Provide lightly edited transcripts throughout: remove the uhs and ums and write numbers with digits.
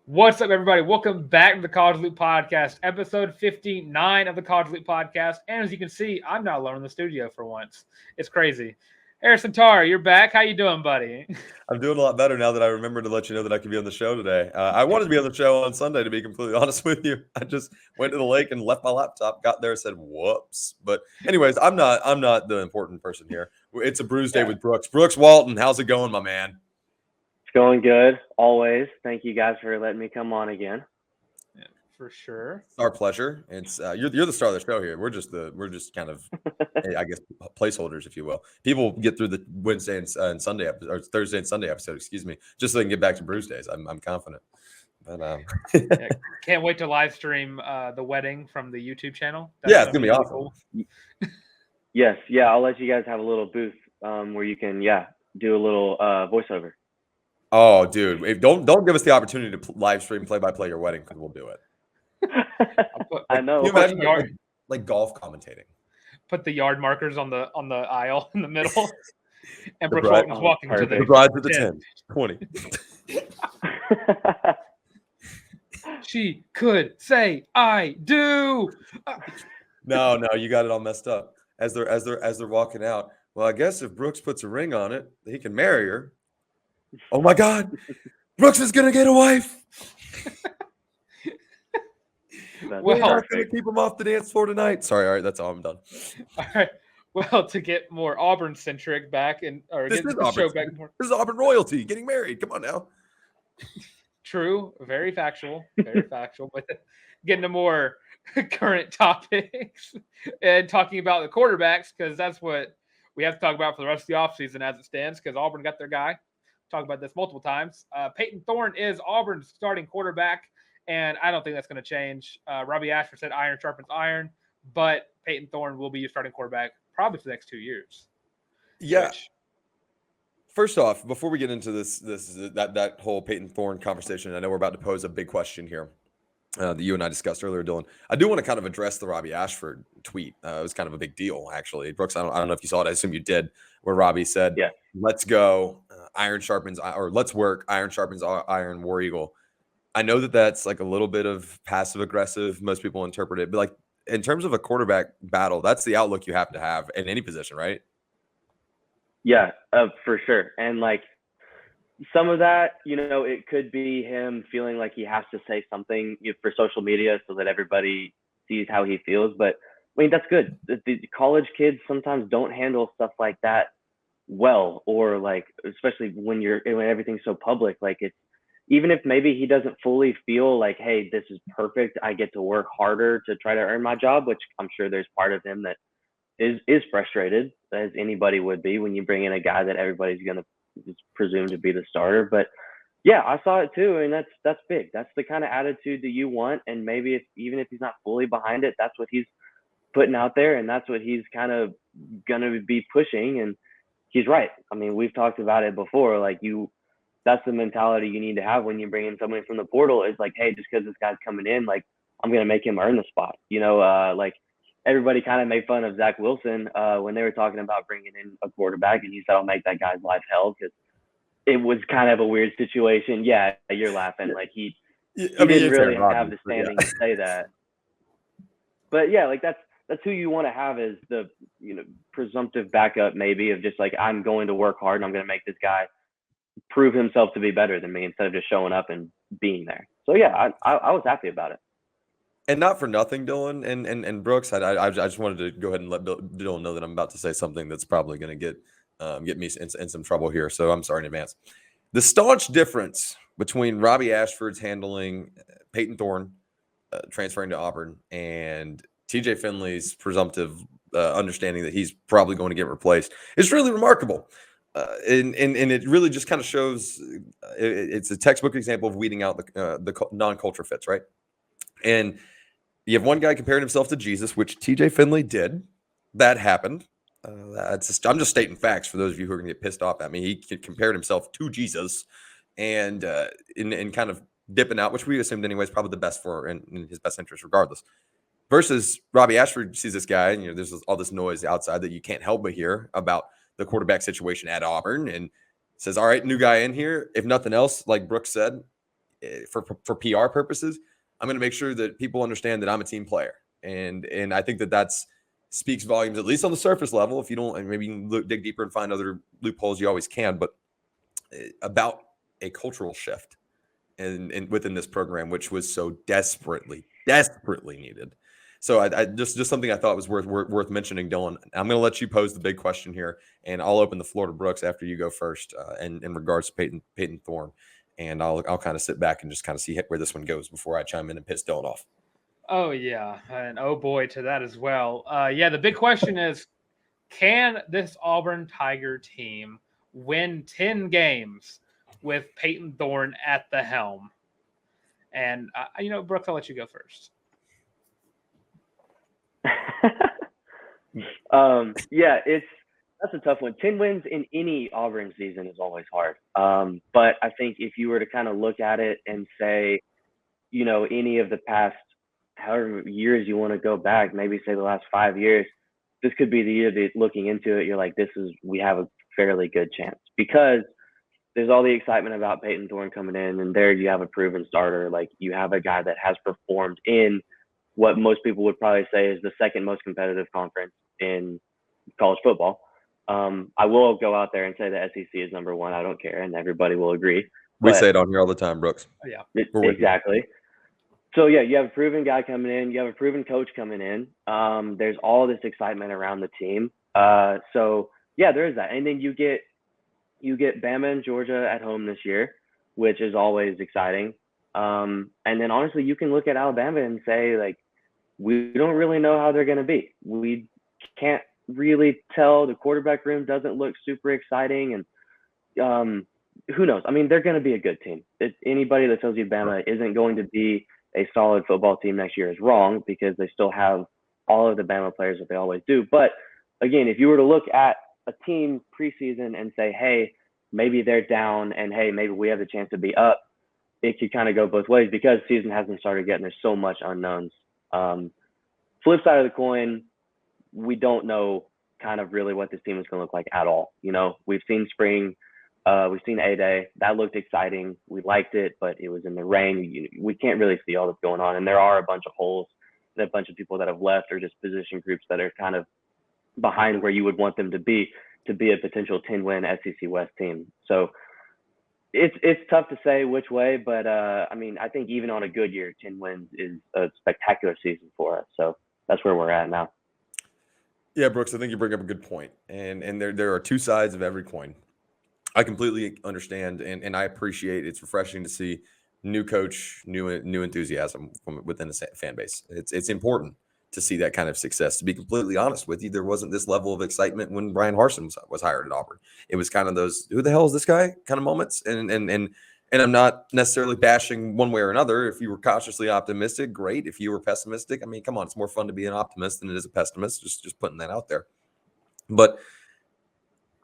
What's up, everybody? Welcome back to the College Loop Podcast, episode 59 of the College Loop Podcast. And as you can see, I'm not alone in the studio for once. It's crazy. Harrison Tarr, you're back. How you doing, buddy? I'm doing a lot better now that I remembered to let you know that I could be on the show today. I wanted to be on the show on Sunday, to be completely honest with you. I just went to the lake and left my laptop, got there and said, whoops. But anyways, I'm not the important person here. It's a bruise day with Brooks. Brooks Walton, how's it going, my man? It's going good, always. Thank you guys for letting me come on again. Yeah, for sure. It's our pleasure. It's you're the star of the show here. We're just kind of I guess placeholders, if you will. People get through the Wednesday and Sunday episode, or Thursday and Sunday episode, excuse me, just so they can get back to Bruce days. I'm confident. But yeah, can't wait to live stream the wedding from the YouTube channel. That's it's gonna be awesome. Cool. Yes, I'll let you guys have a little booth where you can do a little voiceover. Oh, dude! Don't give us the opportunity to live stream play-by-play your wedding, because we'll do it. I know. Can you imagine like golf commentating? Put the yard markers on the aisle in the middle, and Brooks Walton's walking to the bride's at the 10, 20. She could say, "I do." No, you got it all messed up. As they're walking out. Well, I guess if Brooks puts a ring on it, he can marry her. Oh my God, Brooks is gonna get a wife. We're not gonna keep him off the dance floor tonight. Sorry, all right, that's all. I'm done. All right. Well, to get more Auburn centric back get the show back more. This is Auburn royalty getting married. Come on now. True, very factual, but getting to more current topics and talking about the quarterbacks, because that's what we have to talk about for the rest of the offseason as it stands, because Auburn got their guy. Talked about this multiple times. Payton Thorne is Auburn's starting quarterback, and I don't think that's going to change. Robbie Ashford said iron sharpens iron, but Payton Thorne will be your starting quarterback probably for the next 2 years. Yeah. First off, before we get into that whole Payton Thorne conversation, I know we're about to pose a big question here that you and I discussed earlier, Dylan. I do want to kind of address the Robbie Ashford tweet. It was kind of a big deal, actually. Brooks, I don't know if you saw it. I assume you did, where Robbie said, let's go, iron sharpens, or let's work, iron sharpens iron, War Eagle. I know that's like a little bit of passive-aggressive. Most people interpret it. But like in terms of a quarterback battle, that's the outlook you have to have in any position, right? Yeah, for sure. And like some of that, it could be him feeling like he has to say something for social media so that everybody sees how he feels. But I mean, that's good. The college kids sometimes don't handle stuff like that well, or like, especially when everything's so public. Like, it's even if maybe he doesn't fully feel like, hey, this is perfect, I get to work harder to try to earn my job, which I'm sure there's part of him that is frustrated, as anybody would be when you bring in a guy that everybody's going to presume to be the starter. But yeah, I saw it too, and that's big. That's the kind of attitude that you want. And maybe even if he's not fully behind it, that's what he's putting out there, and that's what he's kind of gonna be pushing. And he's right. I mean, we've talked about it before. Like, that's the mentality you need to have when you bring in somebody from the portal. Is like, hey, just because this guy's coming in, like, I'm gonna make him earn the spot. Like everybody kind of made fun of Zach Wilson when they were talking about bringing in a quarterback, and he said, I'll make that guy's life hell, because it was kind of a weird situation. Yeah, you're laughing. Like he didn't really have the standing to say that. But yeah, like that's who you want to have as the presumptive backup, maybe, of just like, I'm going to work hard and I'm going to make this guy prove himself to be better than me, instead of just showing up and being there. So yeah, I was happy about it. And not for nothing, Dylan and Brooks, I just wanted to go ahead and let Dylan know that I'm about to say something that's probably going to get me in some trouble here. So I'm sorry in advance. The staunch difference between Robbie Ashford's handling Payton Thorne transferring to Auburn and TJ Finley's presumptive understanding that he's probably going to get replaced is really remarkable. And it really just kind of shows it's a textbook example of weeding out the non-culture fits, right? And you have one guy comparing himself to Jesus, which TJ Finley did. That happened. I'm just stating facts for those of you who are going to get pissed off at me. He compared himself to Jesus, and in kind of dipping out, which we assumed anyway is probably the best in his best interest, regardless. Versus Robbie Ashford sees this guy, and there's all this noise outside that you can't help but hear about the quarterback situation at Auburn, and says, "All right, new guy in here. If nothing else, like Brooks said, for PR purposes, I'm going to make sure that people understand that I'm a team player. And I think that's speaks volumes, at least on the surface level. If you don't, and maybe you can dig deeper and find other loopholes, you always can. But about a cultural shift and within this program, which was so desperately needed. So I just something I thought was worth mentioning, Dylan. I'm going to let you pose the big question here, and I'll open the floor to Brooks after you go first, in regards to Payton Thorne, and I'll kind of sit back and just kind of see where this one goes before I chime in and piss Dylan off. Oh yeah, and oh boy to that as well. Yeah, the big question is, can this Auburn Tiger team win 10 games with Payton Thorne at the helm? And Brooks, I'll let you go first. Yeah, that's a tough one. 10 wins in any Auburn season is always hard. But I think if you were to kind of look at it and say, any of the past however years you want to go back, maybe say the last 5 years, this could be the year that looking into it, you're like, we have a fairly good chance, because there's all the excitement about Payton Thorne coming in, and there you have a proven starter. Like, you have a guy that has performed in what most people would probably say is the second most competitive conference in college football. I will go out there and say the SEC is number one. I don't care, and everybody will agree. We say it on here all the time, Brooks. Yeah, exactly. So yeah, you have a proven guy coming in. You have a proven coach coming in. There's all this excitement around the team. So yeah, there is that. And then you get Bama and Georgia at home this year, which is always exciting. And then honestly, you can look at Alabama and say, like, we don't really know how they're going to be. We can't really tell. The quarterback room doesn't look super exciting. And who knows? I mean, they're going to be a good team. Anybody that tells you Bama isn't going to be a solid football team next year is wrong, because they still have all of the Bama players that they always do. But again, if you were to look at a team preseason and say, hey, maybe they're down, and hey, maybe we have the chance to be up, it could kind of go both ways, because season hasn't started yet and there's so much unknowns. Flip side of the coin, we don't know kind of really what this team is going to look like at all. We've seen spring, we've seen A-Day. That looked exciting. We liked it, but it was in the rain. We can't really see all that's going on. And there are a bunch of holes and a bunch of people that have left, or just position groups that are kind of behind where you would want them to be a potential 10-win SEC West team. So it's tough to say which way, but I mean, I think even on a good year, 10 wins is a spectacular season for us. So that's where we're at now. Yeah, Brooks, I think you bring up a good point. And there are two sides of every coin. I completely understand, and I appreciate. It's refreshing to see new coach, new enthusiasm from within the fan base. It's important to see that kind of success. To be completely honest with you, there wasn't this level of excitement when Brian Harsin was hired at Auburn. It was kind of those, who the hell is this guy kind of moments. And I'm not necessarily bashing one way or another. If you were cautiously optimistic, great. If you were pessimistic, I mean, come on, it's more fun to be an optimist than it is a pessimist. Just putting that out there. But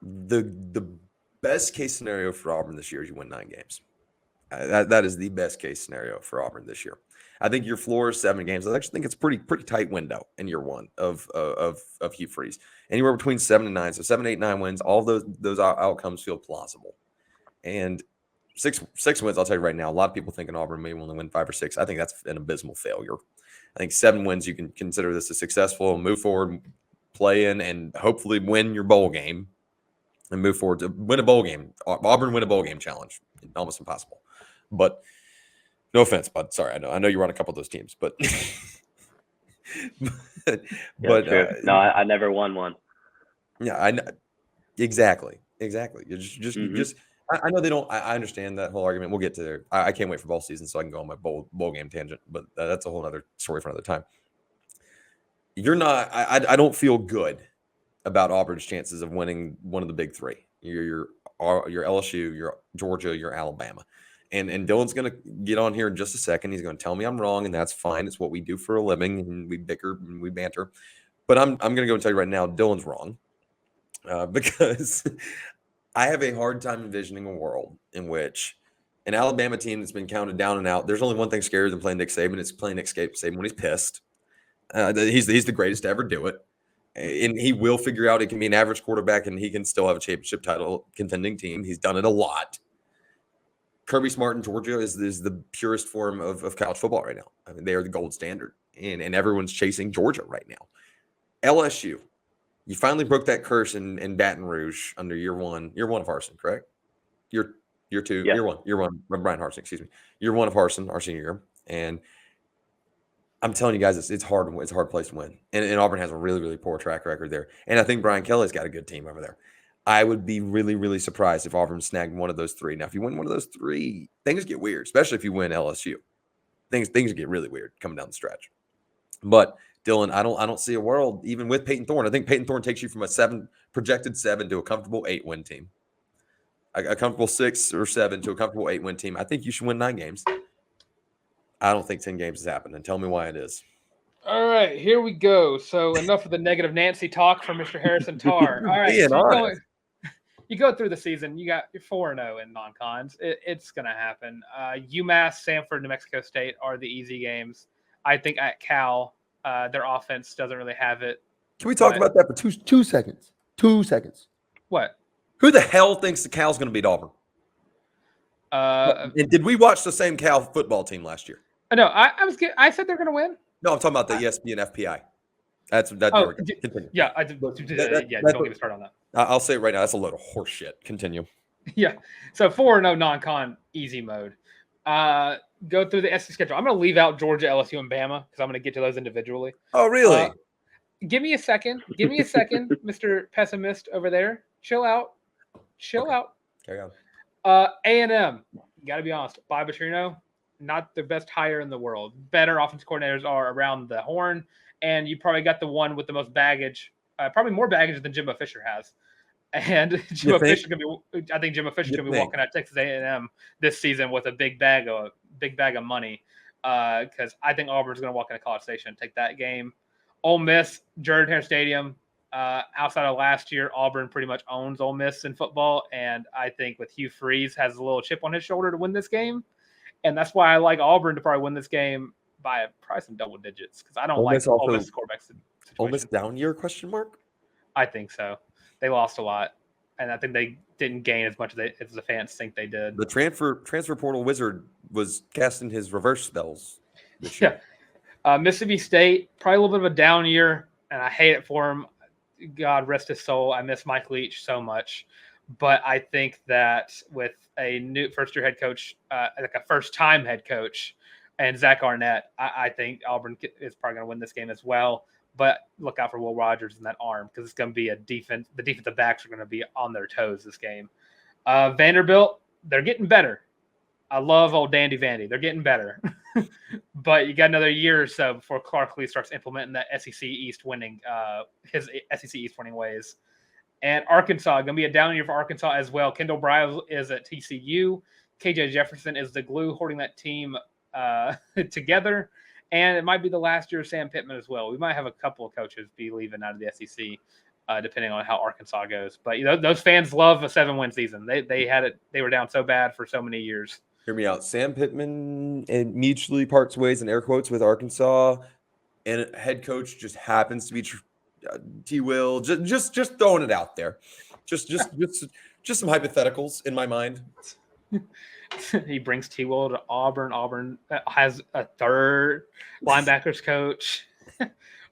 the best case scenario for Auburn this year is you win 9 games. That is the best case scenario for Auburn this year. I think your floor is 7 games. I actually think it's pretty tight window in year one of Hugh Freeze. Anywhere between 7 and 9. So 7, 8, 9 wins. All of those outcomes feel plausible. And six wins, I'll tell you right now, a lot of people thinking Auburn may only win 5 or 6. I think that's an abysmal failure. I think 7 wins, you can consider this a successful, move forward, play in, and hopefully win your bowl game and move forward to win a bowl game. Auburn win a bowl game challenge. Almost impossible. But no offense, bud. Sorry, I know you run a couple of those teams, but no, I never won one. Yeah, I know exactly. You just I know they don't. I understand that whole argument. We'll get to there. I can't wait for bowl season so I can go on my bowl game tangent, but that's a whole other story for another time. You're not. I don't feel good about Auburn's chances of winning one of the big 3. Your LSU, your Georgia, your Alabama. And Dylan's going to get on here in just a second. He's going to tell me I'm wrong, and that's fine. It's what we do for a living, and we bicker and we banter. But I'm going to go and tell you right now, Dylan's wrong, because I have a hard time envisioning a world in which an Alabama team that's been counted down and out. There's only one thing scarier than playing Nick Saban. It's playing Nick Saban when he's pissed. He's the greatest to ever do it, and he will figure out it can be an average quarterback, and he can still have a championship title contending team. He's done it a lot. Kirby Smart in Georgia is the purest form of college football right now. I mean, they are the gold standard, and everyone's chasing Georgia right now. LSU, you finally broke that curse in Baton Rouge under year one of Harsin, correct? Year two, Yeah. year one, Brian Harsin, excuse me. Year one of Harsin, our senior year, and I'm telling you guys, it's hard. It's a hard place to win, and Auburn has a really, really poor track record there. And I think Brian Kelly's got a good team over there. I would be really, really surprised if Auburn snagged one of those three. Now, if you win one of those three, things get weird, especially if you win LSU. Things get really weird coming down the stretch. But Dylan, I don't see a world even with Payton Thorne. I think Payton Thorne takes you from a projected 7 to a comfortable 8-win team. A comfortable 6 or 7 to a comfortable 8-win team. I think you should win 9 games. I don't think 10 games has happened, and tell me why it is. All right, here we go. So enough of the negative Nancy talk from Mr. Harrison Tarr. All right, so you go through the season. You're 4-0 in non-cons. It's going to happen. UMass, Samford, New Mexico State are the easy games. I think at Cal, their offense doesn't really have it. Can we talk about that for two seconds? 2 seconds. What? Who the hell thinks the Cal's going to beat Auburn? And did we watch the same Cal football team last year? No, I said they're going to win. No, I'm talking about the ESPN FPI. That's oh, continue. Yeah, don't get me started on that. I'll say it right now. That's a load of horse shit. Continue. Yeah. So 4-0 non-con, easy mode. Go through the SEC schedule. I'm going to leave out Georgia, LSU, and Bama because I'm going to get to those individually. Oh, really? Give me a second. Mr. Pessimist over there. Chill out. Carry on. A&M. Got to be honest. Bob Petrino, not the best hire in the world. Better offensive coordinators are around the horn, and you probably got the one with the most baggage, probably more baggage than Jimbo Fisher has. And I think Jimbo Fisher's gonna be walking out Texas A&M this season with a big bag of money, because I think Auburn's gonna walk into College Station and take that game. Ole Miss, Jordan-Hare Stadium. Outside of last year, Auburn pretty much owns Ole Miss in football, and I think with Hugh Freeze has a little chip on his shoulder to win this game. And that's why I like Auburn to probably win this game by probably some double digits, because I don't like Ole Miss quarterback situation. Ole Miss down year, question mark? I think so. They lost a lot, and I think they didn't gain as much as the fans think they did. The transfer portal wizard was casting his reverse spells this year. Yeah. Mississippi State, probably a little bit of a down year, and I hate it for him. God rest his soul. I miss Mike Leach so much. But I think that with a new first-year head coach, like a first-time head coach, and Zach Arnett, I think Auburn is probably going to win this game as well. But look out for Will Rogers and that arm, because it's going to be a defense. The defensive backs are going to be on their toes this game. Vanderbilt, they're getting better. I love old Dandy Vandy. They're getting better. But you got another year or so before Clark Lee starts implementing that SEC East winning, his SEC East winning ways. And Arkansas, going to be a down year for Arkansas as well. Kendall Briles is at TCU. KJ Jefferson is the glue holding that team together. And it might be the last year of Sam Pittman as well. We might have a couple of coaches be leaving out of the SEC, depending on how Arkansas goes. But those fans love a 7-win season. They had it. They were down so bad for so many years. Hear me out. Sam Pittman and mutually parts ways in air quotes with Arkansas, and head coach just happens to be T. Will. Just throwing it out there. Just some hypotheticals in my mind. He brings T. Will to Auburn. Auburn has a third linebackers coach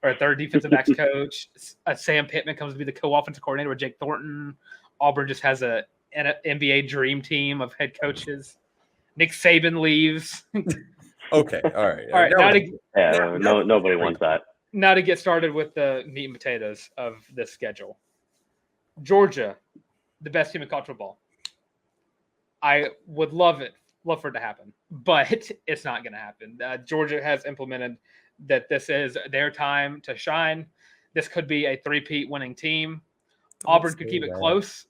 or a third defensive backs coach. Sam Pittman comes to be the co-offensive coordinator with Jake Thornton. Auburn just has an NBA dream team of head coaches. Nick Saban leaves. Okay, all right. All right. Nobody wants that. Now to get started with the meat and potatoes of this schedule. Georgia, the best team in college football. I would love for it to happen, but it's not going to happen. Georgia has implemented that this is their time to shine. This could be a 3-peat winning team. Auburn could keep it close.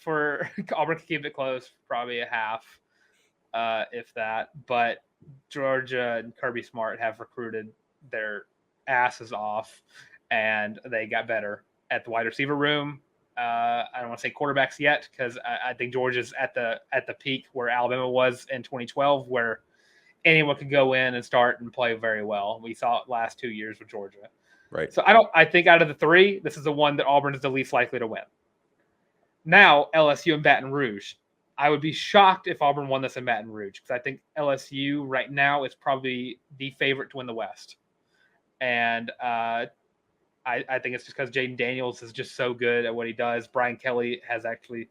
Auburn could keep it close, probably a half, if that. But Georgia and Kirby Smart have recruited their asses off, and they got better at the wide receiver room. I don't want to say quarterbacks yet, because I think Georgia's at the peak where Alabama was in 2012, where anyone could go in and start and play very well. We saw it last 2 years with Georgia. Right. So I think out of the three, this is the one that Auburn is the least likely to win. Now LSU and Baton Rouge. I would be shocked if Auburn won this in Baton Rouge because I think LSU right now is probably the favorite to win the West. And I think it's just because Jaden Daniels is just so good at what he does. Brian Kelly has actually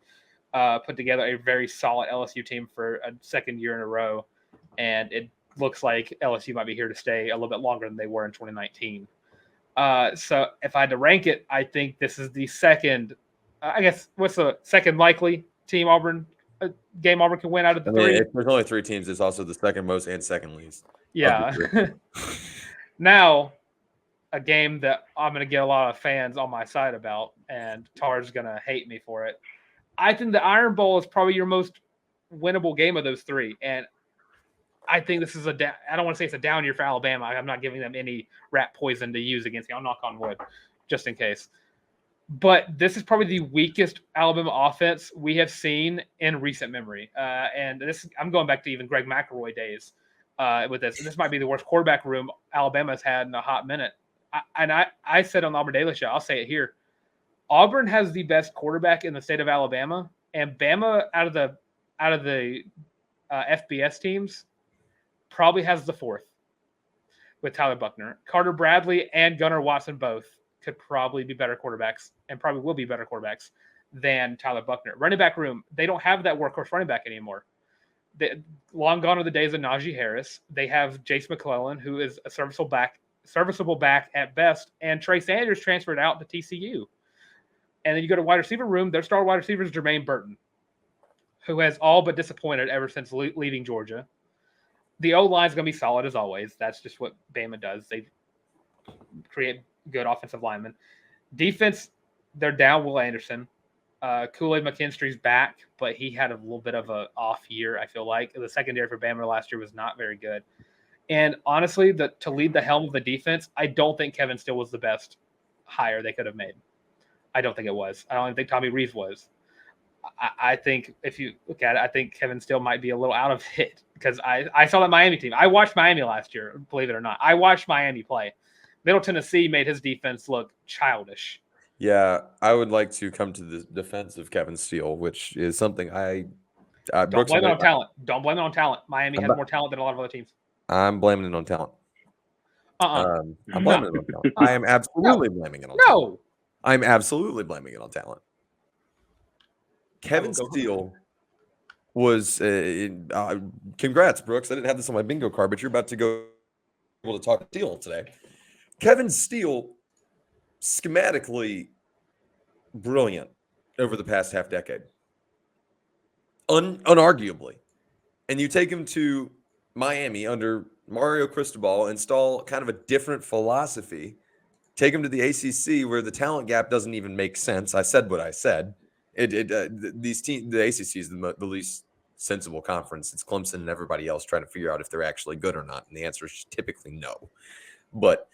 put together a very solid LSU team for a second year in a row. And it looks like LSU might be here to stay a little bit longer than they were in 2019. So if I had to rank it, I think this is the second, I guess, what's the second likely team game Auburn can win out of the three? There's only 3 teams. It's also the second most and second least. Yeah. Now, a game that I'm going to get a lot of fans on my side about, and Tarr's going to hate me for it. I think the Iron Bowl is probably your most winnable game of those 3. And I think this is I don't want to say it's a down year for Alabama. I'm not giving them any rat poison to use against me. I'll knock on wood just in case. But this is probably the weakest Alabama offense we have seen in recent memory. And I'm going back to even Greg McElroy days with this. And this might be the worst quarterback room Alabama's had in a hot minute. I said on the Auburn Daily Show, I'll say it here. Auburn has the best quarterback in the state of Alabama, and Bama out of the FBS teams probably has the 4th with Tyler Buchner. Carter Bradley and Gunnar Watson both could probably be better quarterbacks and probably will be better quarterbacks than Tyler Buchner. Running back room, they don't have that workhorse running back anymore. Long gone are the days of Najee Harris. They have Jace McClellan, who is a serviceable back at best, and Trey Sanders transferred out to TCU. And then you go to wide receiver room, their star wide receiver is Jermaine Burton, who has all but disappointed ever since leaving Georgia. The O-line is going to be solid as always. That's just what Bama does. They create good offensive linemen. Defense, they're down Will Anderson. Kool-Aid McKinstry's back, but he had a little bit of an off year, I feel like. The secondary for Bama last year was not very good. And honestly, to lead the helm of the defense, I don't think Kevin Steele was the best hire they could have made. I don't think it was. I don't even think Tommy Rees was. I think if you look at it, I think Kevin Steele might be a little out of it because I saw that Miami team. I watched Miami last year, believe it or not. I watched Miami play. Middle Tennessee made his defense look childish. Yeah, I would like to come to the defense of Kevin Steele, which is something don't blame it on talent. Don't blame it on talent. Miami has more talent than a lot of other teams. I'm blaming it on talent. I'm blaming it on talent. I am absolutely blaming it on talent. I'm absolutely blaming it on talent. Kevin Steele was congrats, Brooks. I didn't have this on my bingo card, but you're about to go able to talk Steele today. Kevin Steele, schematically brilliant over the past half decade. Unarguably. And you take him to Miami under Mario Cristobal, install kind of a different philosophy, take him to the ACC where the talent gap doesn't even make sense. I said what I said. These teams, the ACC is the least sensible conference. It's Clemson and everybody else trying to figure out if they're actually good or not. And the answer is typically no. But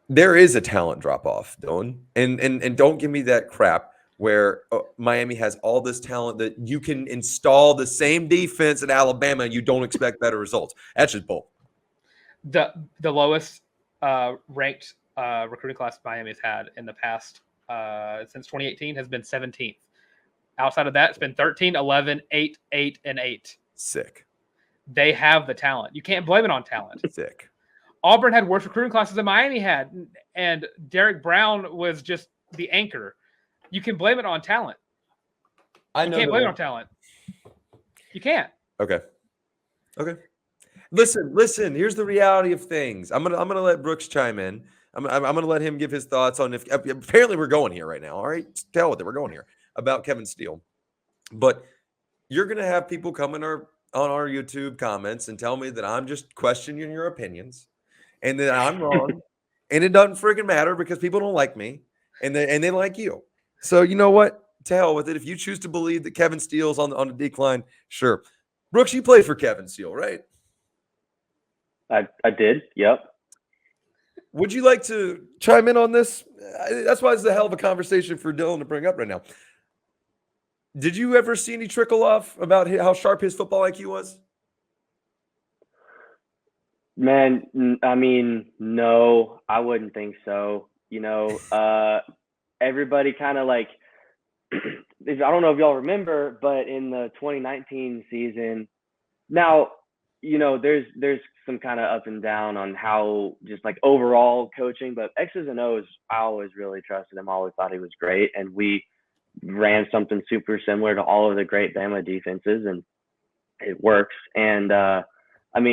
there is a talent drop off, Dylan. And don't give me that crap where Miami has all this talent that you can install the same defense at Alabama and you don't expect better results. That's just bull. The lowest ranked recruiting class Miami's had in the past since 2018 has been 17th. Outside of that, it's been 13, 11, 8, 8, and 8. Sick. They have the talent. You can't blame it on talent. Sick. Auburn had worse recruiting classes than Miami had, and Derek Brown was just the anchor. You can blame it on talent. You can't blame it on talent. You can't. Okay. Listen. Here's the reality of things. I'm gonna let Brooks chime in. I'm gonna let him give his thoughts on if apparently we're going here right now. All right, tell with it. We're going here about Kevin Steele, but you're gonna have people come in on our YouTube comments and tell me that I'm just questioning your opinions and that I'm wrong, and it doesn't freaking matter because people don't like me and they like you. So you know what? To hell with it. If you choose to believe that Kevin Steele's on the decline, sure. Brooks, you played for Kevin Steele, right? I did. Yep. Would you like to chime in on this? That's why it's a hell of a conversation for Dylan to bring up right now. Did you ever see any trickle off about how sharp his football IQ was? Man, I mean, no, I wouldn't think so. You know, everybody kind of like I don't know if y'all remember, but in the 2019 season, now, there's some kind of up and down on how just like overall coaching, but X's and O's, I always really trusted him. I always thought he was great. And we ran something super similar to all of the great Bama defenses, and it works. And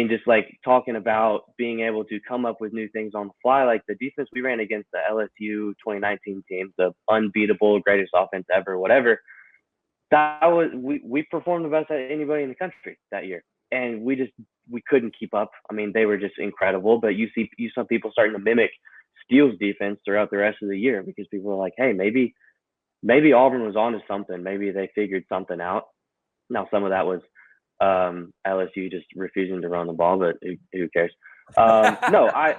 just like talking about being able to come up with new things on the fly, like the defense we ran against the LSU 2019 team, the unbeatable greatest offense ever, whatever. That was we performed the best at anybody in the country that year, and we couldn't keep up. I mean, they were just incredible. But you saw people starting to mimic Steele's defense throughout the rest of the year because people were like, hey, maybe Auburn was onto something. Maybe they figured something out. Now, some of that was LSU just refusing to run the ball, but who cares? No, I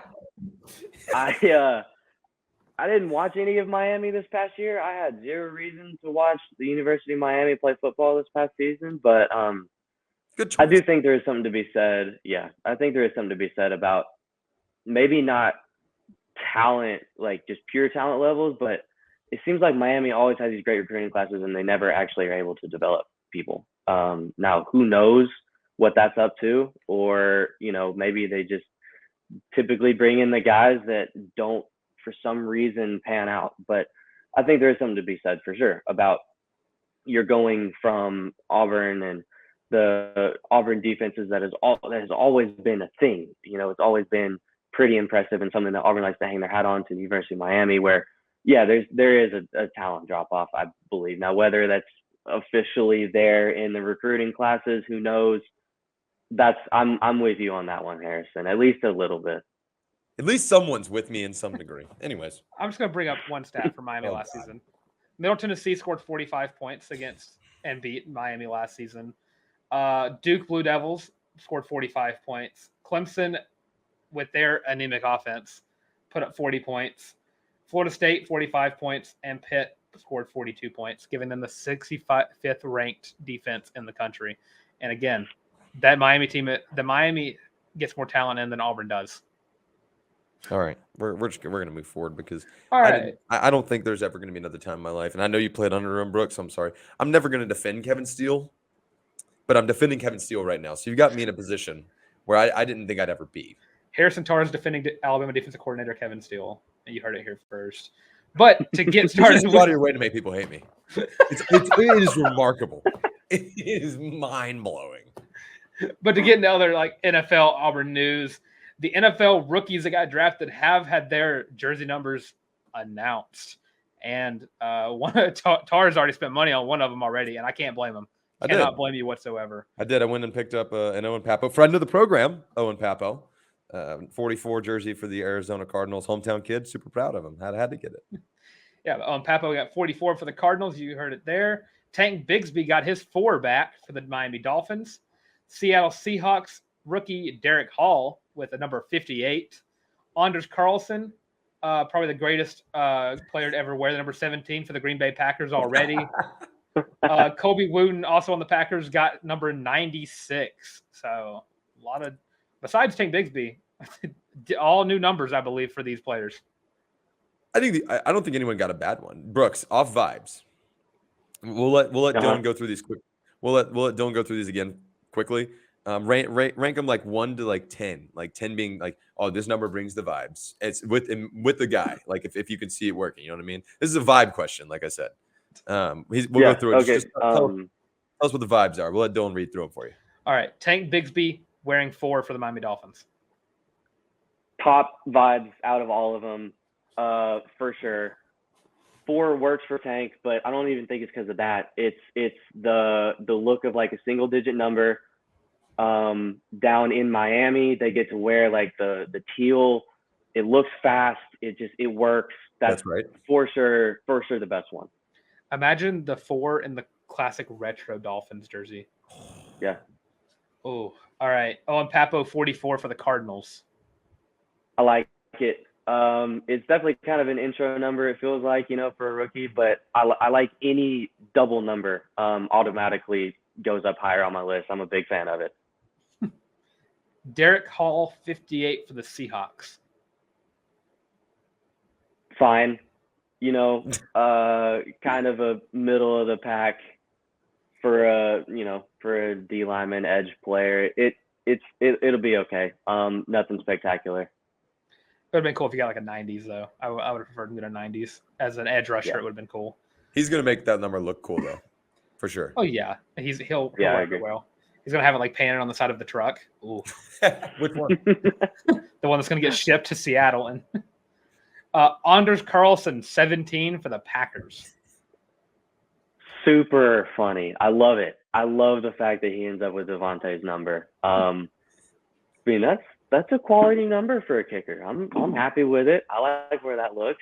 didn't watch any of Miami this past year. I had zero reason to watch the University of Miami play football this past season, but Good choice. I do think there is something to be said. Yeah, I think there is something to be said about maybe not talent, like just pure talent levels, but it seems like Miami always has these great recruiting classes and they never actually are able to develop people. Now, who knows what that's up to? Or, maybe they just typically bring in the guys that don't, for some reason, pan out. But I think there is something to be said for sure about you're going from Auburn and the Auburn defenses that has always been a thing. It's always been pretty impressive and something that Auburn likes to hang their hat on, to the University of Miami, where there is a talent drop off, I believe. Now, whether that's officially there in the recruiting classes, who knows? I'm with you on that one, Harrison. At least a little bit. At least someone's with me in some degree. Anyways, I'm just going to bring up one stat for Miami last season. Middle Tennessee scored 45 points against and beat Miami last season. Duke Blue Devils scored 45 points. Clemson, with their anemic offense, put up 40 points. Florida State, 45 points. And Pitt scored 42 points, giving them the 65th ranked defense in the country. And again, that Miami team, the Miami gets more talent in than Auburn does. All right, we're going to move forward because All right. I don't think there's ever going to be another time in my life, and I know you played under him, Brooks. I'm sorry. I'm never going to defend Kevin Steele, but I'm defending Kevin Steele right now. So you've got me in a position where I didn't think I'd ever be. Harrison Tarr is defending Alabama defensive coordinator Kevin Steele, and you heard it here first. But to get started, you go out of your way to make people hate me. It is remarkable. It is mind blowing. But to get into other NFL Auburn news, the NFL rookies that got drafted have had their jersey numbers announced, and Tarr's already spent money on one of them already, and I can't blame him. I cannot blame you whatsoever. I did. I went and picked up an Owen Papo, friend of the program, Owen Papo, 44 jersey for the Arizona Cardinals, hometown kid. Super proud of him. Had to get it. Yeah, Papo got 44 for the Cardinals. You heard it there. Tank Bigsby got his 4 back for the Miami Dolphins. Seattle Seahawks rookie Derek Hall with a number 58. Anders Carlson, probably the greatest player to ever wear the number 17 for the Green Bay Packers already. Kobe Wooten, also on the Packers, got number 96. So a lot of, besides Tank Bigsby, all new numbers, I believe, for these players. I don't think anyone got a bad one. Brooks, off vibes. We'll let Dylan go through these quick. We'll let Dylan go through these again quickly. Rank them like 1 to 10, like 10 being like, oh, this number brings the vibes. It's with the guy, like if you can see it working, you know what I mean? This is a vibe question, like I said. We'll go through it. Okay. Just tell us what the vibes are. We'll let Dylan read through them for you. All right, Tank Bigsby wearing 4 for the Miami Dolphins. Top vibes out of all of them, for sure. 4 works for Tank, but I don't even think it's because of that. It's the look of like a single digit number. Down in Miami, they get to wear like the teal. It looks fast. It works. That's right. For sure the best one. Imagine the 4 in the classic retro Dolphins jersey. Yeah. Oh, all right. And Papo 44 for the Cardinals. I like it. It's definitely kind of an intro number, it feels like, for a rookie, but I like any double number automatically goes up higher on my list. I'm a big fan of it. Derek Hall 58 for the Seahawks. Fine. kind of a middle of the pack for a D lineman edge player. It'll be okay. Nothing spectacular. It would have been cool if you got like a 90s though. I would have preferred him to get a 90s as an edge rusher. Yeah. It would have been cool. He's going to make that number look cool though, for sure. Oh yeah, he'll Yeah, I work agree. it well. He's gonna have it like painted on the side of the truck. Ooh. Which one? The one that's gonna get shipped to Seattle. And Anders Carlson, 17 for the Packers. Super funny. I love it. I love the fact that he ends up with Devontae's number. I mean, that's a quality number for a kicker. I'm happy with it. I like where that looks.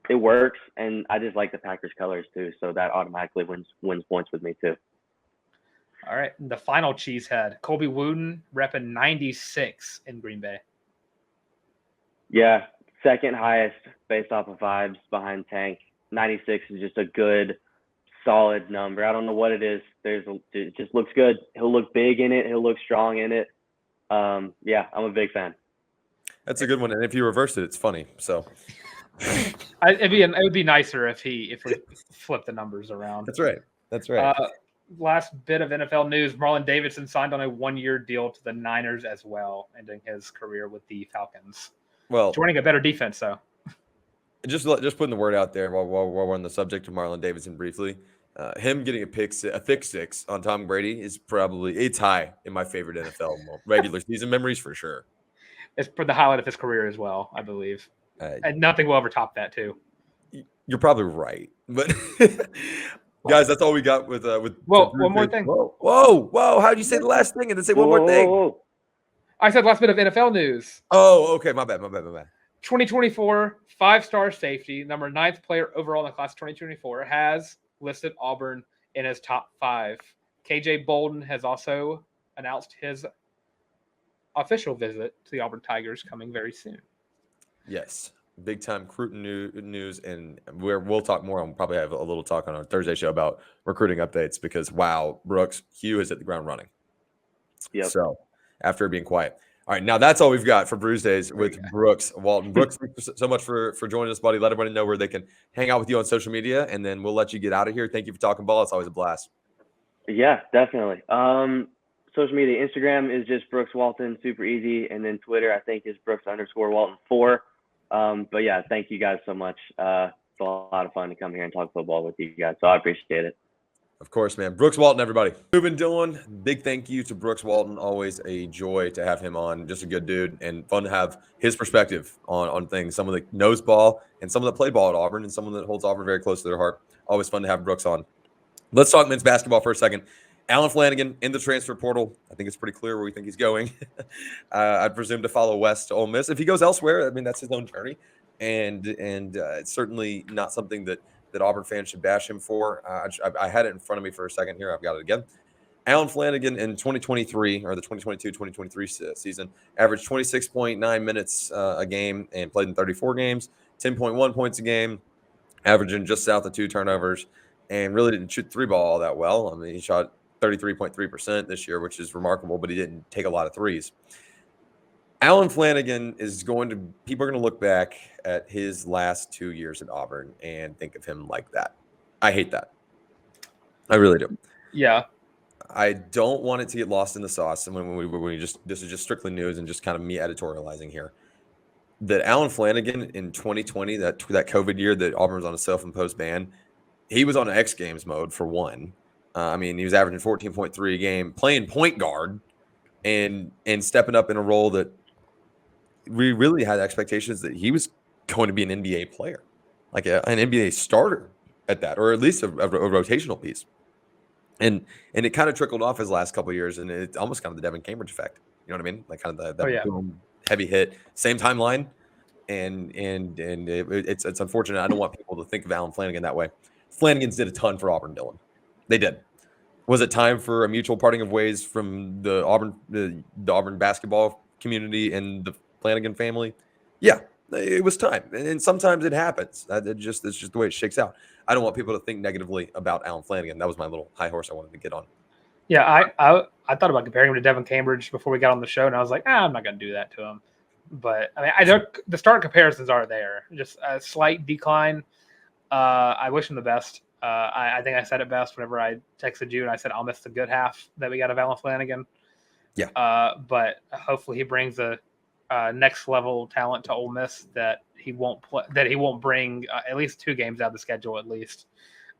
It works, and I just like the Packers colors too, so that automatically wins points with me too. All right, the final cheesehead, Colby Wooten, repping 96 in Green Bay. Yeah, second highest based off of vibes behind Tank. 96 is just a good, solid number. I don't know what it is. It just looks good. He'll look big in it. He'll look strong in it. Yeah, I'm a big fan. That's a good one. And if you reverse it, it's funny. So It would be nicer if we flip the numbers around. That's right. That's right. Last bit of NFL news: Marlon Davidson signed on a 1-year deal to the Niners as well, ending his career with the Falcons. Well, Joining a better defense, though. Just putting the word out there while we're on the subject of Marlon Davidson briefly. Him getting a thick six on Tom Brady is it's high in my favorite NFL regular season memories for sure. It's for the highlight of his career as well, I believe. And nothing will ever top that, too. You're probably right, but guys, that's all we got with. Well, one more thing. Whoa! How'd you say the last thing and then say one more thing? Whoa. I said last bit of NFL news. Oh, okay, my bad. 2024 5-star safety, number 9th player overall in the class of 2024, has listed Auburn in his top 5. KJ Bolden has also announced his official visit to the Auburn Tigers coming very soon. Yes, big time recruiting news, and we'll talk more. We'll probably have a little talk on our Thursday show about recruiting updates because wow, Brooks Hugh has hit the ground running. Yep. So after being quiet. All right, now that's all we've got for Brews Days with Brooks Walton. Brooks, thanks so much for joining us, buddy. Let everybody know where they can hang out with you on social media, and then we'll let you get out of here. Thank you for talking ball. It's always a blast. Yeah, definitely. Social media, Instagram is just Brooks Walton, super easy, and then Twitter I think is Brooks_Walton4. But yeah, thank you guys so much. It's a lot of fun to come here and talk football with you guys, so I appreciate it. Of course, man. Brooks Walton, everybody. Ruben Dillon, big thank you to Brooks Walton. Always a joy to have him on. Just a good dude and fun to have his perspective on things. Someone that knows ball and someone that played ball at Auburn and someone that holds Auburn very close to their heart. Always fun to have Brooks on. Let's talk men's basketball for a second. Alan Flanigan in the transfer portal. I think it's pretty clear where we think he's going. I'd presume to follow west to Ole Miss. If he goes elsewhere, I mean, that's his own journey. And it's certainly not something that Auburn fans should bash him for. I had it in front of me for a second here. I've got it again. Alan Flanigan in 2023 or the 2022-2023 season averaged 26.9 minutes a game and played in 34 games, 10.1 points a game, averaging just south of 2 turnovers, and really didn't shoot three ball all that well. I mean, he shot 33.3% this year, which is remarkable, but he didn't take a lot of threes. Alan Flanigan people are going to look back at his last 2 years at Auburn and think of him like that. I hate that. I really do. Yeah. I don't want it to get lost in the sauce. And this is just strictly news and just kind of me editorializing here. That Alan Flanigan in 2020, that COVID year that Auburn was on a self-imposed ban, he was on X Games mode for one. I mean, he was averaging 14.3 a game, playing point guard, and stepping up in a role that we really had expectations that he was going to be an NBA player, like an NBA starter at that, or at least a rotational piece. And it kind of trickled off his last couple of years, and it's almost kind of the Devin Cambridge effect. You know what I mean? Like kind of that boom, heavy hit, same timeline. And it's unfortunate. I don't want people to think of Alan Flanigan that way. Flanigan's did a ton for Auburn, Dylan. They did. Was it time for a mutual parting of ways from the Auburn basketball community and the Flanigan family? Yeah, it was time. And sometimes it happens. It's just the way it shakes out. I don't want people to think negatively about Alan Flanigan. That was my little high horse I wanted to get on. Yeah, I thought about comparing him to Devin Cambridge before we got on the show, and I was like, I'm not going to do that to him. But I mean, I don't. The start comparisons are there. Just a slight decline. I wish him the best. I think I said it best whenever I texted you and I said I'll miss the good half that we got of Alan Flanigan. Yeah. But hopefully he brings a next level talent to Ole Miss that he won't play, that he won't bring at least 2 games out of the schedule at least.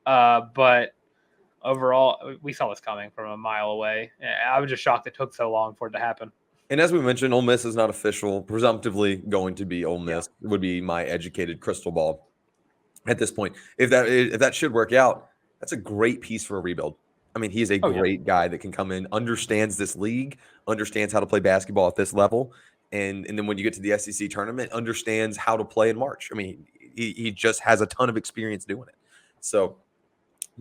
But overall, we saw this coming from a mile away. I was just shocked it took so long for it to happen. And as we mentioned, Ole Miss is not official. Presumptively going to be Ole Miss would be my educated crystal ball at this point. If that should work out, that's a great piece for a rebuild. I mean, he's a great guy that can come in, understands this league, understands how to play basketball at this level, and then when you get to the SEC tournament, understands how to play in March. I mean, he just has a ton of experience doing it. So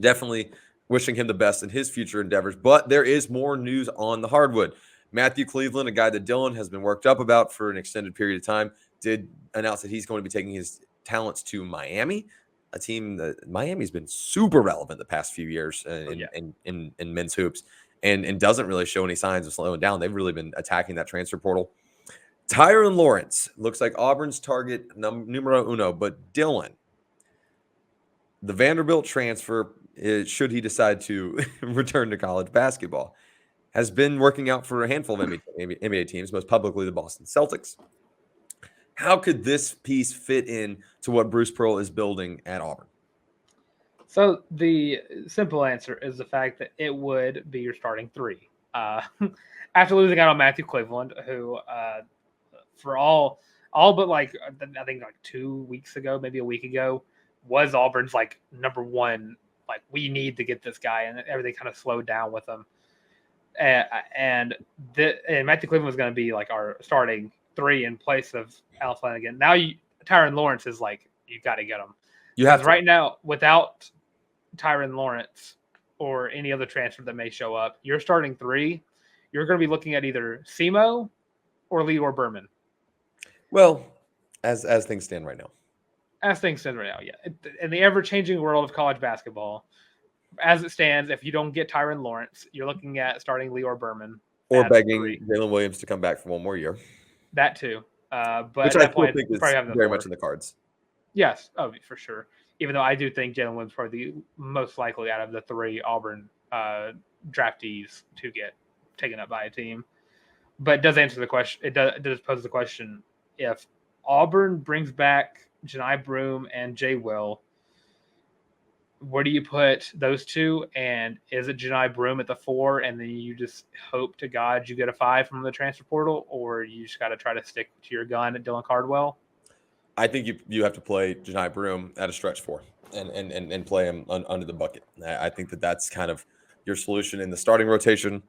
definitely wishing him the best in his future endeavors. But there is more news on the hardwood. Matthew Cleveland, a guy that Dylan has been worked up about for an extended period of time, did announce that he's going to be taking his talents to Miami, a team that Miami's been super relevant the past few years in men's hoops and doesn't really show any signs of slowing down. They've really been attacking that transfer portal. Tyrin Lawrence looks like Auburn's target numero uno, but Dylan, the Vanderbilt transfer, should he decide to return to college basketball, has been working out for a handful of NBA teams, most publicly the Boston Celtics. How could this piece fit in to what Bruce Pearl is building at Auburn? So the simple answer is the fact that it would be your starting 3. After losing out on Matthew Cleveland, who for all but like I think like 2 weeks ago, maybe a week ago, was Auburn's like number 1. Like, we need to get this guy, and everything kind of slowed down with him. And Matthew Cleveland was going to be like our starting 3 in place of Al Flanigan. Now Tyrin Lawrence is like, you got to get him. Because right now, without Tyrin Lawrence or any other transfer that may show up, you're starting 3. You're going to be looking at either Simo or Lior Berman. Well, as things stand right now. As things stand right now, yeah. In the ever-changing world of college basketball, as it stands, if you don't get Tyrin Lawrence, you're looking at starting Lior Berman. Or begging Jalen Williams to come back for one more year. That too. But which at I that point, think is probably very much in the cards. Yes. Oh, for sure. Even though I do think Jalen Williams is probably the most likely out of the 3 Auburn draftees to get taken up by a team. But it does answer the question. It does pose the question, if Auburn brings back Janai Broome and Jay Will, where do you put those 2? And is it Janai Broome at the 4, and then you just hope to God you get a 5 from the transfer portal, or you just got to try to stick to your gun at Dylan Cardwell? I think you have to play Janai Broome at a stretch 4 and play him under the bucket. I think that's kind of your solution in the starting rotation.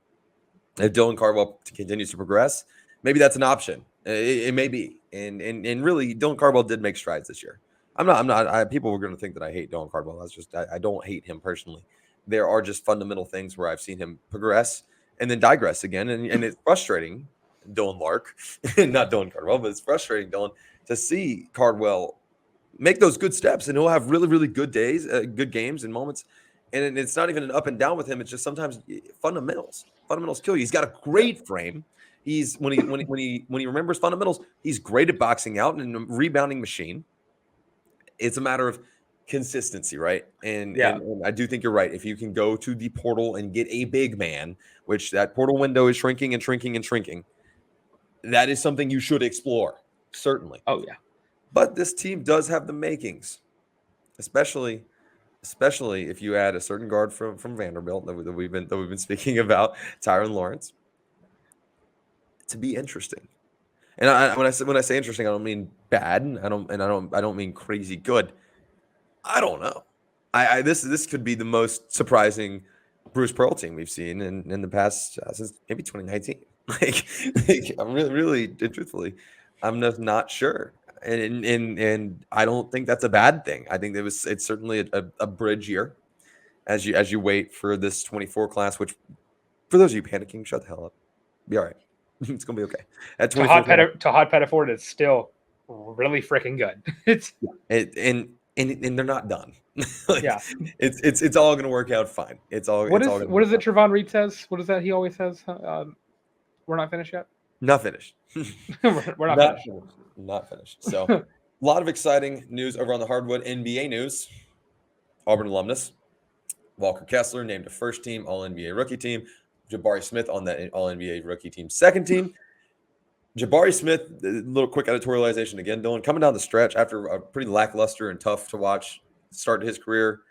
If Dylan Cardwell continues to progress, maybe that's an option. It may be. And really, Dylan Cardwell did make strides this year. I'm not. People were going to think that I hate Dylan Cardwell. I don't hate him personally. There are just fundamental things where I've seen him progress and then digress again, and it's frustrating. Dylan Larck, not Dylan Cardwell, but it's frustrating, Dylan, to see Cardwell make those good steps, and he'll have really, really good days, good games and moments. And it's not even an up and down with him. It's just sometimes fundamentals kill you. He's got a great frame. He's when he remembers fundamentals, he's great at boxing out and a rebounding machine. It's a matter of consistency, right? And I do think you're right. If you can go to the portal and get a big man, which that portal window is shrinking and shrinking and shrinking, that is something you should explore, certainly. Oh yeah. But this team does have the makings, especially if you add a certain guard from Vanderbilt that we've been speaking about, Tyrin Lawrence, to be interesting. And when I say interesting, I don't mean bad. I don't mean crazy good. I don't know. This could be the most surprising Bruce Pearl team we've seen in the past since maybe 2019. Like I'm really truthfully, I'm just not sure. And I don't think that's a bad thing. I think it's certainly a bridge year as you wait for this 24 class, which for those of you panicking, shut the hell up. Be all right. It's gonna be okay. At Todd Pettiford is still really freaking good. And they're not done. It's all gonna work out fine. What is it Trevon Reed says? What is that he always says? We're not finished yet. Not finished. We're not Not finished. finished. Not finished. So, a lot of exciting news over on the hardwood. NBA news. Auburn alumnus Walker Kessler named a first team All-NBA rookie team. Jabari Smith on that All-NBA rookie team second team. Jabari Smith, a little quick editorialization again, Dylan, coming down the stretch after a pretty lackluster and tough to watch start to his career.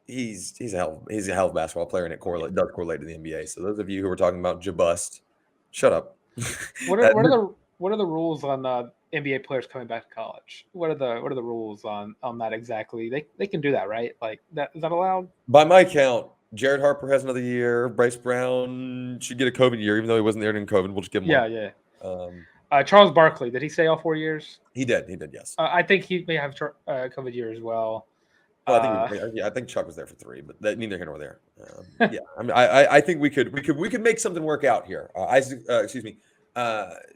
He's a hell of a basketball player, and it does correlate to the NBA. So those of you who were talking about Jabust, shut up. What are the rules on NBA players coming back to college? What are the rules on that exactly? They can do that, right? Like that, is that allowed? By my count, Jared Harper has another year. Bryce Brown should get a COVID year, even though he wasn't there during COVID. We'll just give him one. Yeah. Charles Barkley, did he stay all 4 years? He did, yes. I think he may have a COVID year as well. Well, I think Chuck was there for 3, but neither here nor there. Yeah, I mean, I think we could make something work out here.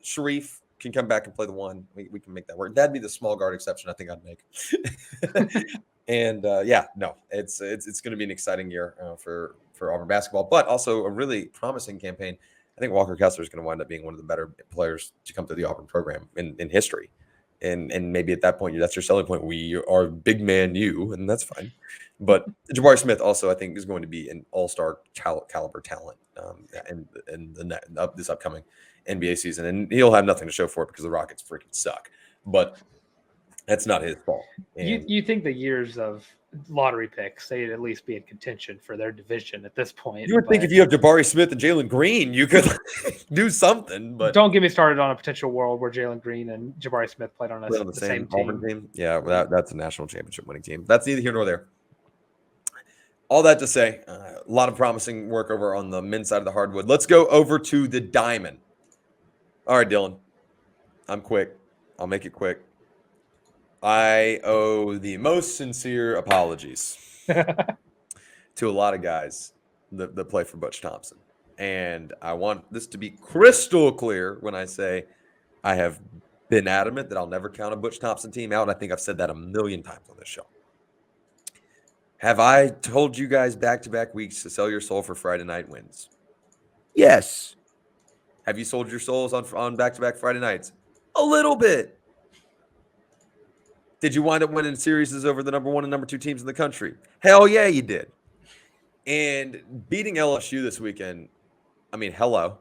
Sharif can come back and play the 1. We can make that work. That'd be the small guard exception I think I'd make. And it's going to be an exciting year for Auburn basketball, but also a really promising campaign. I think Walker Kessler is going to wind up being one of the better players to come through the Auburn program in history. And maybe at that point, that's your selling point. We are big man you, and that's fine. But Jabari Smith also, I think, is going to be an all-star caliber talent in this upcoming NBA season. And he'll have nothing to show for it because the Rockets freaking suck. But that's not his fault. You think the years of lottery picks, they'd at least be in contention for their division at this point. You would think if you have Jabari Smith and Jalen Green, you could do something. But don't get me started on a potential world where Jalen Green and Jabari Smith played on the same Auburn team. Yeah, well, that's a national championship winning team. That's neither here nor there. All that to say, a lot of promising work over on the men's side of the hardwood. Let's go over to the diamond. All right, Dylan. I'm quick. I'll make it quick. I owe the most sincere apologies to a lot of guys that play for Butch Thompson. And I want this to be crystal clear when I say I have been adamant that I'll never count a Butch Thompson team out. And I think I've said that a million times on this show. Have I told you guys back-to-back weeks to sell your soul for Friday night wins? Yes. Have you sold your souls on back-to-back Friday nights? A little bit. Did you wind up winning series over the number 1 and number 2 teams in the country? Hell yeah, you did. And beating LSU this weekend, I mean, hello.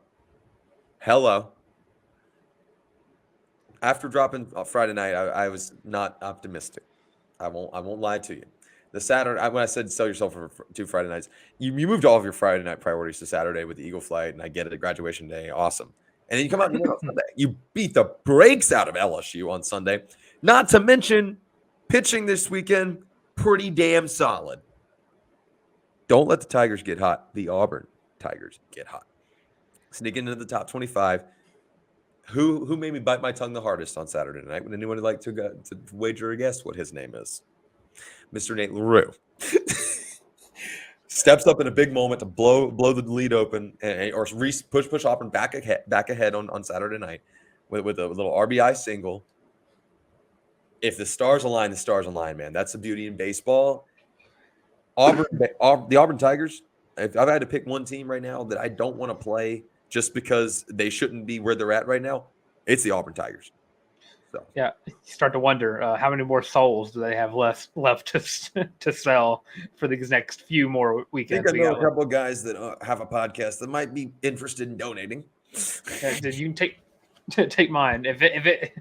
After dropping Friday night, I was not optimistic. I won't lie to you. The Saturday, when I said sell yourself for 2 Friday nights, you moved all of your Friday night priorities to Saturday with the Eagle flight, and I get it, at graduation day, awesome. And then you come out and on Sunday. You beat the brakes out of LSU on Sunday. Not to mention, pitching this weekend, pretty damn solid. Don't let the Tigers get hot. The Auburn Tigers get hot. Sneak into the top 25. Who made me bite my tongue the hardest on Saturday night? Would anyone like to wager a guess what his name is? Mr. Nate LaRue. Steps up in a big moment to blow the lead open or push Auburn back ahead on Saturday night with a little RBI single. If the stars align, man. That's the beauty in baseball. The Auburn Tigers, if I've had to pick one team right now that I don't want to play just because they shouldn't be where they're at right now, it's the Auburn Tigers. So yeah, you start to wonder how many more souls do they have left to sell for these next few more weekends. I think I know a couple of guys that have a podcast that might be interested in donating. Did you take mine? If it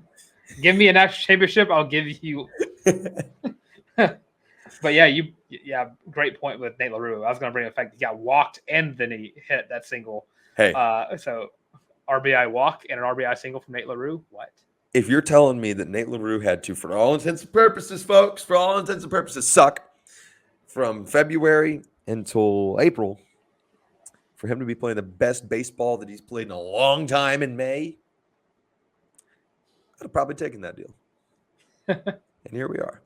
give me a national championship, I'll give you. But yeah, great point with Nate LaRue. I was going to bring the fact that he got walked and then he hit that single. Hey, so RBI walk and an RBI single from Nate LaRue. What? If you're telling me that Nate LaRue had to, for all intents and purposes, folks, suck from February until April, for him to be playing the best baseball that he's played in a long time in May, I'd have probably taken that deal. And here we are.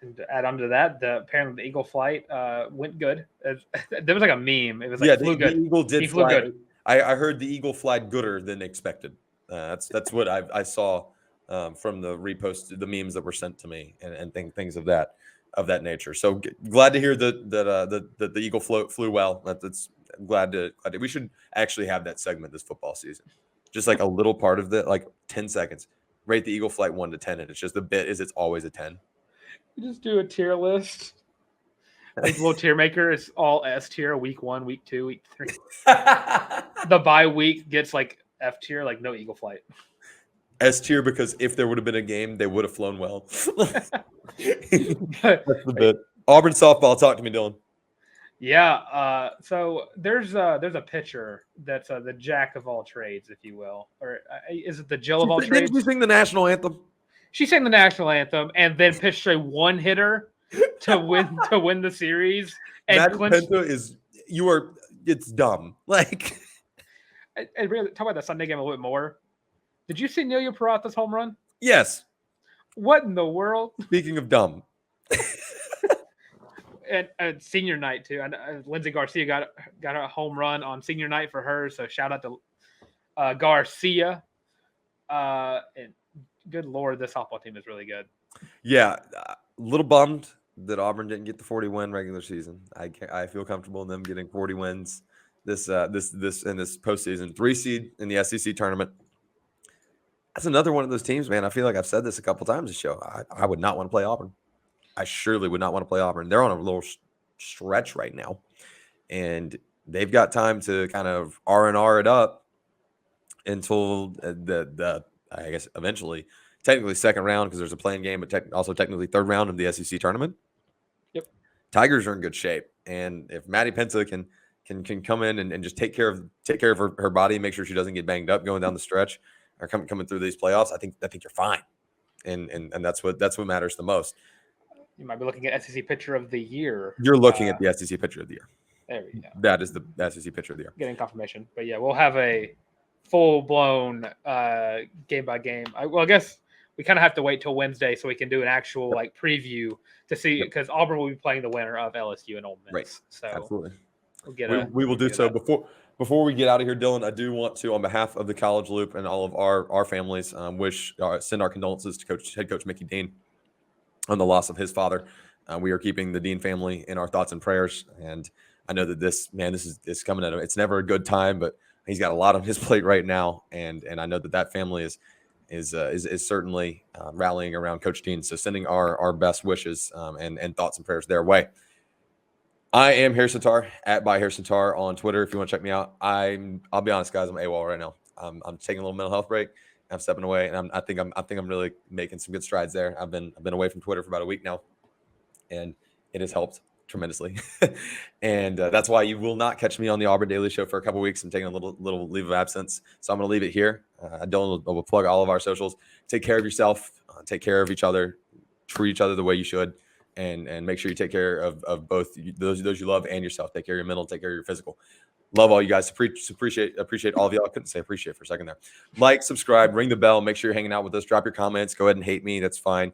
And to add on to that, apparently the Eagle flight went good. There was like a meme. It was like flew good. The Eagle did he flew good. I heard the Eagle flied gooder than expected. That's what I saw from the repost, the memes that were sent to me, and things of that nature. So glad to hear that the Eagle flew well. That's glad to. We should actually have that segment this football season. Just like a little part of it, like 10 seconds. Rate the Eagle Flight 1 to 10, and it's just the bit is it's always a 10. You just do a tier list. Like little tier maker is all S tier, week 1, week 2, week 3. The bye week gets like F tier, like no Eagle Flight. S tier because if there would have been a game, they would have flown well. That's the bit. Auburn softball. Talk to me, Dylan. Yeah. So there's a pitcher that's the jack of all trades, if you will, or is it the Jill of all trades? Didn't you sing the national anthem? She sang the national anthem and then pitched a one hitter to win the series. And Matt Penta it's dumb. Like, I really talk about that Sunday game a little bit more. Did you see Nelia Peratta's home run? yes. What in the world? Speaking of dumb. And senior night too. And Lindsey Garcia got a home run on senior night for her. So shout out to Garcia. And good Lord, this softball team is really good. Yeah, a little bummed that Auburn didn't get the 40-win regular season. I feel comfortable in them getting 40 wins this in this postseason. 3 seed in the SEC tournament. That's another one of those teams, man. I feel like I've said this a couple times this show. I would not want to play Auburn. I surely would not want to play Auburn. They're on a little stretch right now, and they've got time to kind of R&R it up until the I guess eventually, technically second round because there's a playing game, but also technically third round of the SEC tournament. Yep, Tigers are in good shape, and if Maddie Penta can come in and just take care of her body and make sure she doesn't get banged up going down the stretch or coming through these playoffs, I think you're fine, and that's what matters the most. You might be looking at SEC Pitcher of the Year. You're looking at the SEC Pitcher of the Year. There we go. That is the SEC Pitcher of the Year. Getting confirmation. But yeah, we'll have a full-blown game by game. I guess we kind of have to wait till Wednesday so we can do an actual like preview to see because Auburn will be playing the winner of LSU and Ole Miss. Right. So absolutely. We will do so. Before we get out of here, Dylan, I do want to, on behalf of the College Loop and all of our families, send our condolences to head coach Mickey Dean on the loss of his father. We are keeping the Dean family in our thoughts and prayers. And I know that this is coming at him. It's never a good time, but he's got a lot on his plate right now. And I know that family is certainly rallying around Coach Dean. So sending our best wishes and thoughts and prayers their way. I am Harrison Tarr @by Harrison Tarr on Twitter. If you want to check me out, I'll be honest, guys, I'm AWOL right now. I'm taking a little mental health break. I'm stepping away, and I think I'm really making some good strides there. I've been away from Twitter for about a week now, and it has helped tremendously. And that's why you will not catch me on the Auburn Daily Show for a couple weeks. I'm taking a little leave of absence, so I'm going to leave it here. We'll plug all of our socials. Take care of yourself. Take care of each other. Treat each other the way you should, and make sure you take care of both those you love and yourself. Take care of your mental. Take care of your physical. Love all you guys. Appreciate all of y'all. I couldn't say appreciate for a second there. Like, subscribe, ring the bell. Make sure you're hanging out with us. Drop your comments. Go ahead and hate me. That's fine.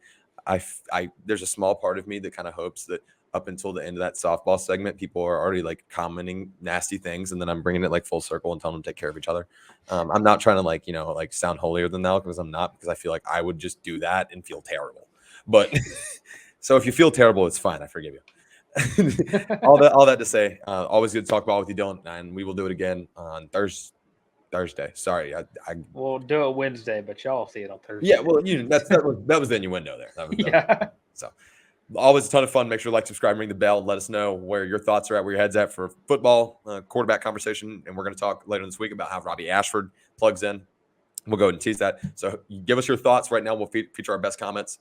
There's a small part of me that kind of hopes that up until the end of that softball segment, people are already like commenting nasty things, and then I'm bringing it like full circle and telling them to take care of each other. I'm not trying to sound holier than thou because I'm not, because I feel like I would just do that and feel terrible. But so if you feel terrible, it's fine. I forgive you. all that to say, always good to talk ball with you, Dylan, and we will do it again on Thursday. Sorry, we'll do it Wednesday, but y'all see it on Thursday. Yeah, well, that was the innuendo there. Yeah. So always a ton of fun. Make sure to like, subscribe, ring the bell. Let us know where your thoughts are at, where your head's at for football quarterback conversation, and we're going to talk later this week about how Robbie Ashford plugs in. We'll go ahead and tease that. So give us your thoughts right now. We'll feature our best comments.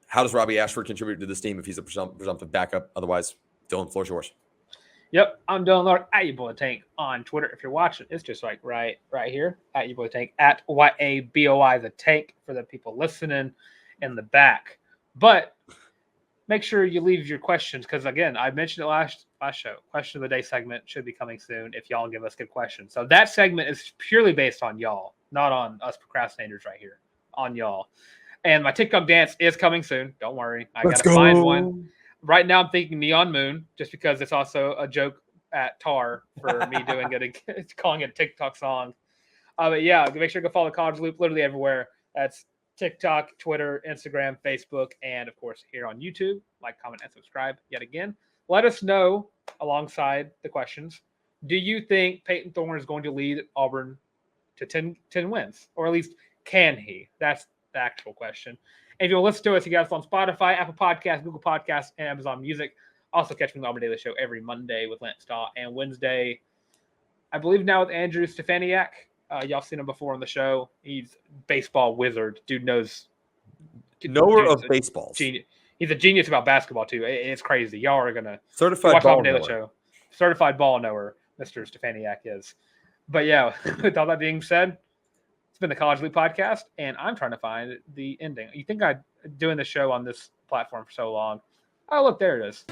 How does Robbie Ashford contribute to this team if he's a presumptive backup? Otherwise, Dylan, floor's yours. Yep, I'm Dylan Larck @YouBoyTank on Twitter. If you're watching, it's just like right here @YouBoyTank @YABOI the Tank for the people listening in the back. But make sure you leave your questions because again, I mentioned it last show. Question of the day segment should be coming soon if y'all give us good questions. So that segment is purely based on y'all, not on us procrastinators right here. On y'all. And my TikTok dance is coming soon. Don't worry. I got to find one. Right now I'm thinking Neon Moon just because it's also a joke at Tar for me doing it, calling it a TikTok song. But yeah, make sure to go follow the College Loop literally everywhere. That's TikTok, Twitter, Instagram, Facebook, and of course here on YouTube. Like, comment, and subscribe yet again. Let us know alongside the questions Do you think Payton Thorne is going to lead Auburn to 10 wins? Or at least can he? That's the actual question. And if you'll listen to us, you guys on Spotify, Apple Podcasts, Google Podcasts, and Amazon Music. Also catch me on the Auburn Daily Show every Monday with Lance Stott and Wednesday, I believe now with Andrew Stefaniak. Y'all seen him before on the show. He's baseball wizard. Dude knows. Knower of baseballs. Genius. He's a genius about basketball too. It's crazy. Y'all are gonna Certified watch ball Auburn Daily knower. Show. Certified ball knower, Mr. Stefaniak is. But yeah, with all that being said, it's been the College League Podcast, and I'm trying to find the ending. You think I'm doing the show on this platform for so long? Oh, look, there it is.